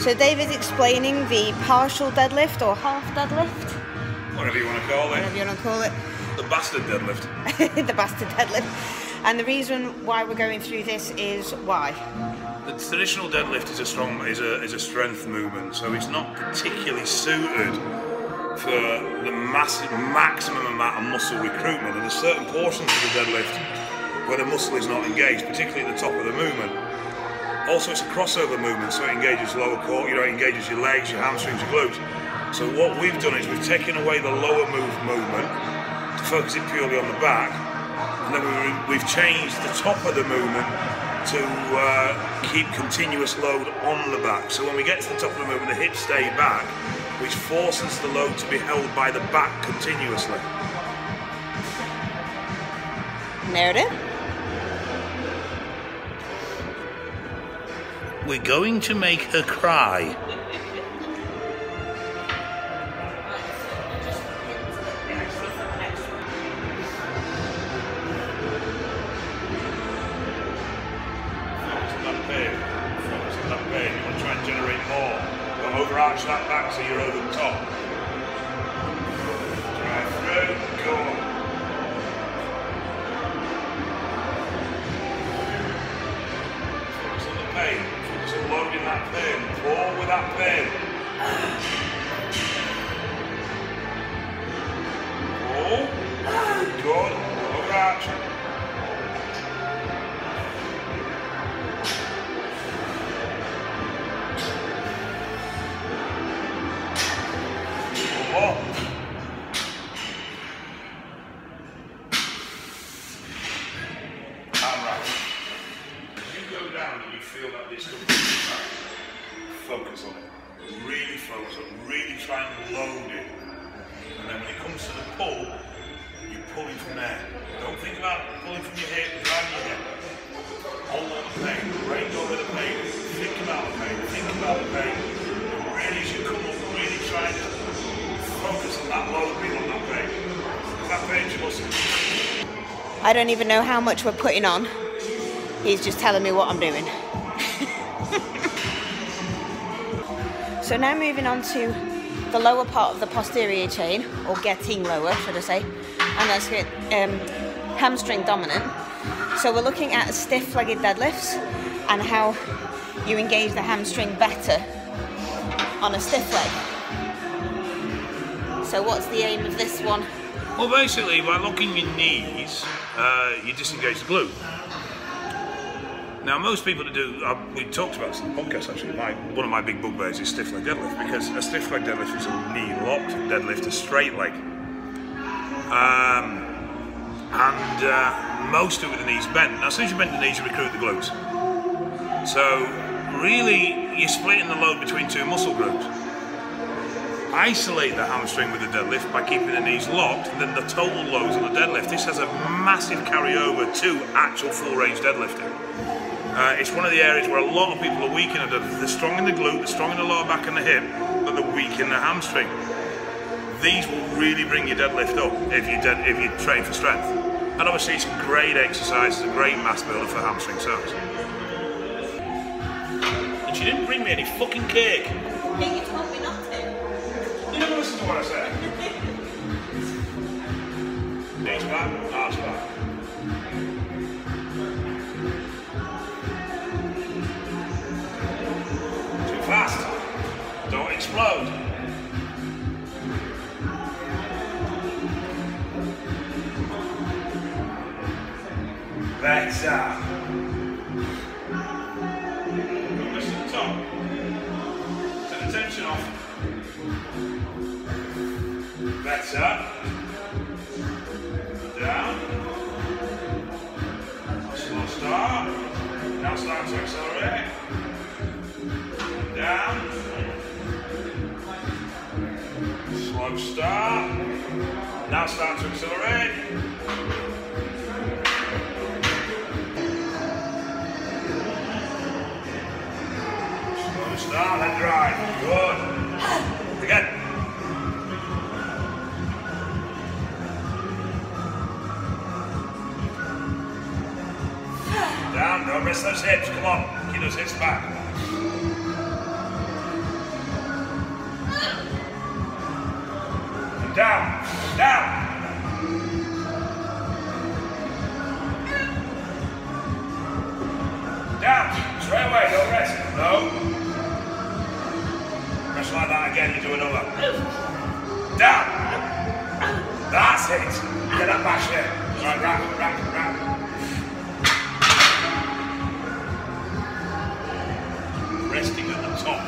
So Dave is explaining the partial deadlift or half deadlift. Whatever you want to call it. Whatever you want to call it. The bastard deadlift. The bastard deadlift. And the reason why we're going through this is why? The traditional deadlift is a strength movement, so it's not particularly suited for the maximum amount of muscle recruitment. And there's certain portions of the deadlift where the muscle is not engaged, particularly at the top of the movement. Also, it's a crossover movement, so it engages lower core, it engages your legs, your hamstrings, your glutes. So what we've done is we've taken away the lower movement to focus it purely on the back, and then we've changed the top of the movement to keep continuous load on the back. So when we get to the top of the movement, the hips stay back, which forces the load to be held by the back continuously. Nailed it. We're going to make her cry. Overarch that back so you're over the top. Drive through, go on. Focus on the pain, focus on loading that pain, pull with that pain. Pull, good, overarch. Focus on it. Really focus on it. Really try and load it. And then when it comes to the pull, you're pulling from there. Don't think about pulling from your hip, driving your hip. Hold on the pain. Range over the pain. Think about the pain. Think about the pain. And really as you come up, really try to focus on that load being on that pain. That pain's your muscle. I don't even know how much we're putting on. He's just telling me what I'm doing. So now moving on to the lower part of the posterior chain, or getting lower, should I say, and that's hamstring dominant. So we're looking at stiff-legged deadlifts and how you engage the hamstring better on a stiff leg. So what's the aim of this one? Well, basically, by locking your knees, you disengage the glute. Now, most people that do, we talked about this in the podcast actually, one of my big bugbears is stiff leg deadlift, because a stiff leg deadlift is a knee locked deadlift, a straight leg. Most do it with the knees bent. Now, as soon as you bend the knees, you recruit the glutes. So, really, you're splitting the load between two muscle groups. Isolate the hamstring with the deadlift by keeping the knees locked, and then the total loads on the deadlift. This has a massive carryover to actual full range deadlifting. It's one of the areas where a lot of people are weak in the deadlift. They're strong in the glute, they're strong in the lower back and the hip, but they're weak in the hamstring. These will really bring your deadlift up if you train for strength. And obviously it's a great exercise, it's a great mass builder for hamstring size. And she didn't bring me any fucking cake. Yeah, you told me not to. You never listen to what I said. Knees back, arse back. Fast. Don't explode. Better. Don't listen to the top. Take the tension off. Better. Down. Slow start. Now start to accelerate. Down. Slow start. Now start to accelerate. Slow start and drive. Good. Again. Down. Don't miss those hips. Come on. Keep those hips back. Down. Down. Down. Straight away, don't rest. No. Press like that again, you do another. Down. That's it. Get that back there. Right, wrap. Resting at the top.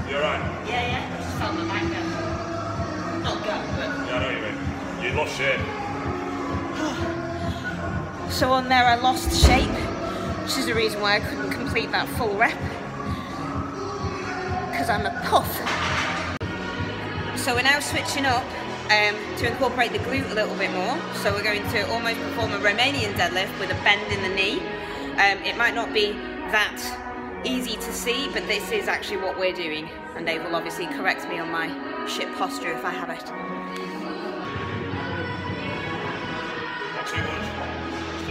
You alright? Yeah. I just felt my back go. Not go, but... Yeah, I know what you mean. You lost shape. So on there I lost shape, which is the reason why I couldn't complete that full rep. Because I'm a puff. So we're now switching up to incorporate the glute a little bit more. So we're going to almost perform a Romanian deadlift with a bend in the knee. It might not be that easy to see, but this is actually what we're doing. And Dave will obviously correct me on my shit posture if I have it. Not too much.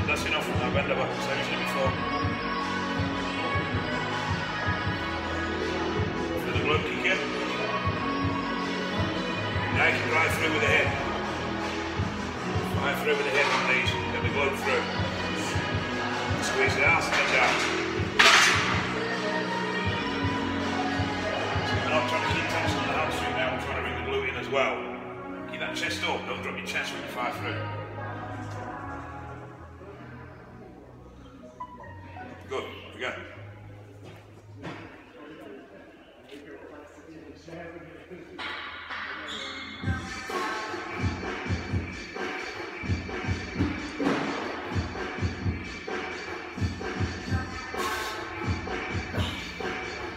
That's enough from that bend over. Same as before. For the glute kick in. Now you can drive through with the hip. Drive through with the hip on these. Get the glute through. Squeeze it out, step down. We're not trying to keep tension on the hamstring now, we're trying to bring the glute in as well. Keep that chest up, don't drop your chest when you fire through. Good, again.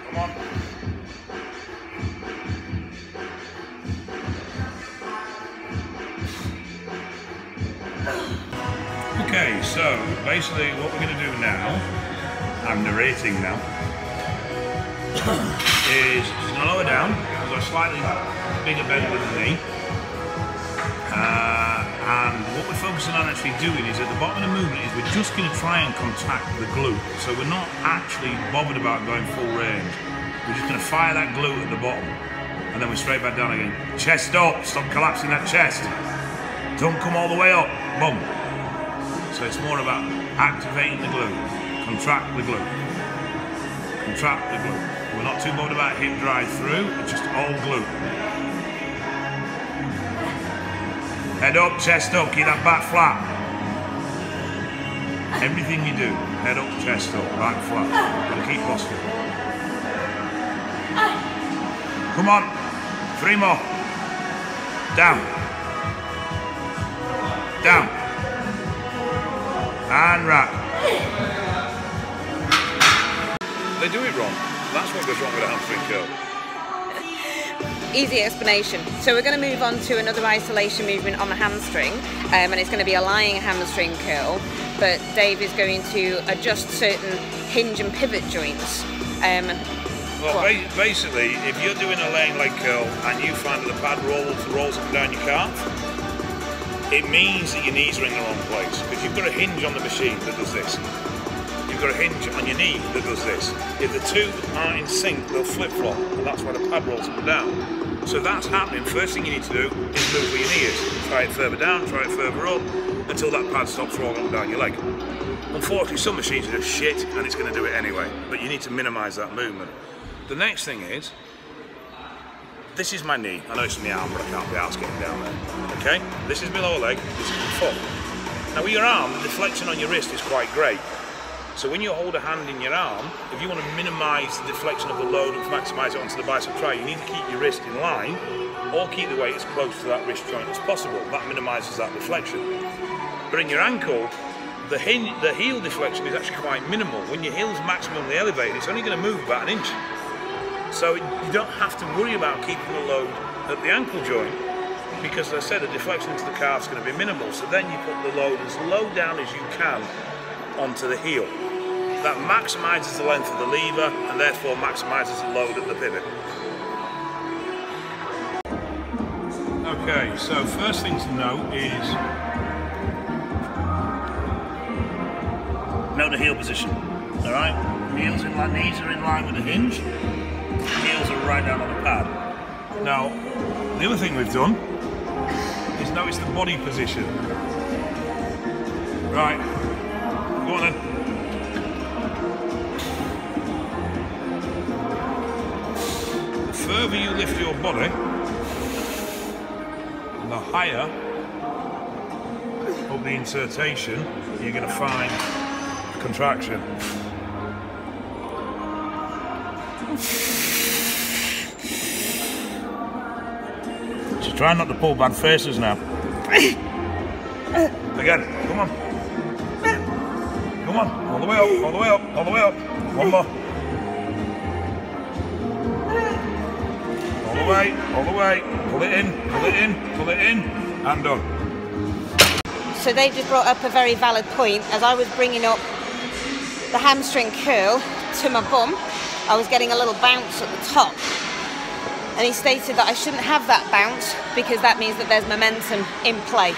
Come on. Okay, so basically what we're going to do now, I'm narrating now, is just going to lower down. We've got a slightly bigger bend in the knee. And what we're focusing on actually doing is at the bottom of the movement is we're just going to try and contract the glute. So we're not actually bothered about going full range. We're just going to fire that glute at the bottom. And then we're straight back down again. Chest up, stop collapsing that chest. Don't come all the way up, boom. So it's more about activating the glute. Contract the glute. Contract the glute. We're not too bothered about hip drive through, it's just all glute. Head up, chest up, keep that back flat. Everything you do, head up, chest up, back flat. Gotta keep posture. Come on, 3 more. Down. Down. And rack. They do it wrong. That's what goes wrong with a hamstring curl. Easy explanation. So we're going to move on to another isolation movement on the hamstring, and it's going to be a lying hamstring curl, but Dave is going to adjust certain hinge and pivot joints. Well, basically, if you're doing a laying leg curl and you find that the pad rolls up and down your calf, it means that your knees are in the wrong place, because you've got a hinge on the machine that does this. You've got a hinge on your knee that does this. If the two aren't in sync, they'll flip-flop, and that's why the pad rolls up and down. So if that's happening, first thing you need to do is move where your knee is. Try it further down, try it further up, until that pad stops rolling up and down your leg. Unfortunately, some machines are just shit, and it's going to do it anyway, but you need to minimise that movement. The next thing is, this is my knee. I know it's in the arm, but I can't be arsed getting down there. Okay? This is my lower leg, this is my foot. Now with your arm, the deflection on your wrist is quite great. So when you hold a hand in your arm, if you want to minimise the deflection of the load and maximise it onto the bicep tri, you need to keep your wrist in line, or keep the weight as close to that wrist joint as possible. That minimises that deflection. But in your ankle, the heel deflection is actually quite minimal. When your heel's maximally elevated, it's only going to move about 1 inch. So you don't have to worry about keeping the load at the ankle joint, because as I said, the deflection into the calf is going to be minimal. So then you put the load as low down as you can onto the heel. That maximises the length of the lever and therefore maximises the load at the pivot. Okay, so first thing to know is know the heel position. Alright? Heels in line, knees are in line with the hinge. Heels are right down on the pad. Now, the other thing we've done is notice the body position. Right, go on then. The further you lift your body, the higher up the insertion you're going to find a contraction. Just try not to pull bad faces now. Again, come on. Come on, all the way up, all the way up, all the way up. One more. All the way, all the way. Pull it in, pull it in, pull it in, and done. So Dave just brought up a very valid point. As I was bringing up the hamstring curl to my bum, I was getting a little bounce at the top. And he stated that I shouldn't have that bounce because that means that there's momentum in play.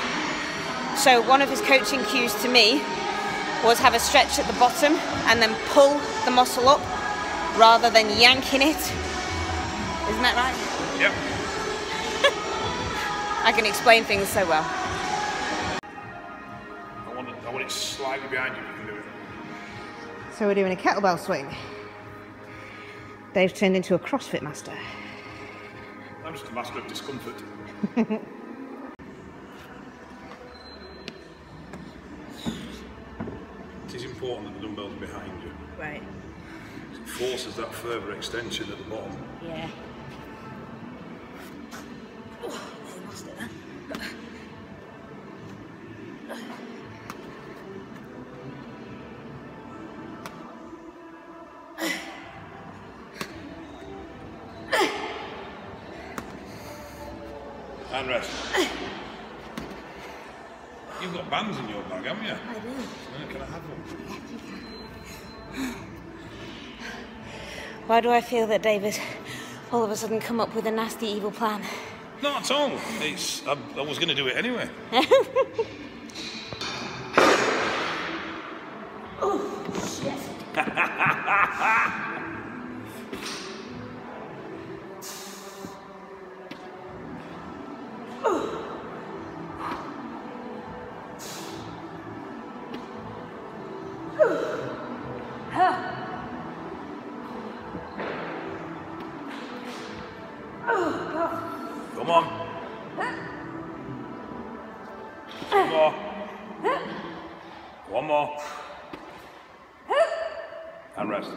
So one of his coaching cues to me was have a stretch at the bottom and then pull the muscle up rather than yanking it. Isn't that right? Yep. I can explain things so well. I want it slightly behind you if you can do it. So we're doing a kettlebell swing. Dave's turned into a CrossFit master. I'm just a master of discomfort. It is important that the dumbbell's behind you. Right. It forces that further extension at the bottom. Yeah. Oh, I lost it then. And rest. You've got bands in your bag, haven't you? I do. Can I have them? Why do I feel that Dave has all of a sudden come up with a nasty, evil plan? Not at all. I was going to do it anyway. Oh, shit. Come on. One more. One more. And rest.